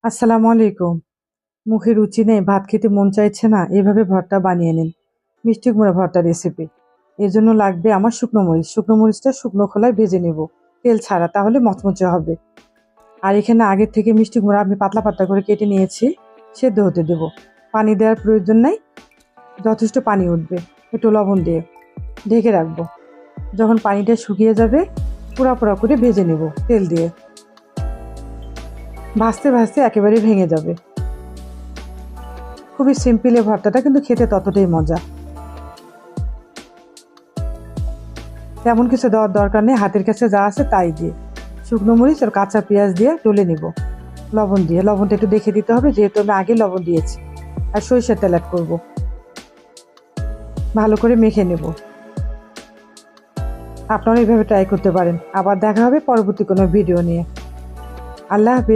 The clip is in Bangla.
আসসালামু আলাইকুম। মুখে রুচি নেই, ভাত খেতে মন চাইছে না, এভাবে ভর্তা বানিয়ে নিন। মিষ্টি কুমড়া ভর্তা রেসিপি। এর জন্য লাগবে আমার শুকনো মরিচ। শুকনো মরিচটা শুকনো খোলায় ভেজে নেব, তেল ছাড়া, তাহলে মচমচে হবে। আর এখানে আগের থেকে মিষ্টি কুমড়া আমি পাতলা পাতলা করে কেটে নিয়েছি, সেদ্ধ হতে দেব। পানি দেওয়ার প্রয়োজন নাই, যথেষ্ট পানি উঠবে। একটু লবণ দিয়ে ঢেকে রাখবো। যখন পানিটা শুকিয়ে যাবে, পোড়া পোড়া করে ভেজে নেব তেল দিয়ে। ভাজতে ভাজতে একেবারে ভেঙে যাবে। খুবই সিম্পল এই ভর্তাটা, কিন্তু খেতে ততটাই মজা। তেমন কিছু দেওয়ার দরকার নেই, হাতের কাছে যা আছে তাই দিয়ে শুকনো মরিচ আর কাঁচা পেঁয়াজ দিয়ে ডলে নিব। লবণ দিয়ে, লবণটা একটু দেখে দিতে হবে, যেহেতু আমি আগে লবণ দিয়েছি। আর সরিষার তেল অ্যাড করবো। ভালো করে মেখে নেব। আপনারা এইভাবে ট্রাই করতে পারেন। আবার দেখা হবে পরবর্তী কোনো ভিডিও নিয়ে। আল্লাহ হাফেজ।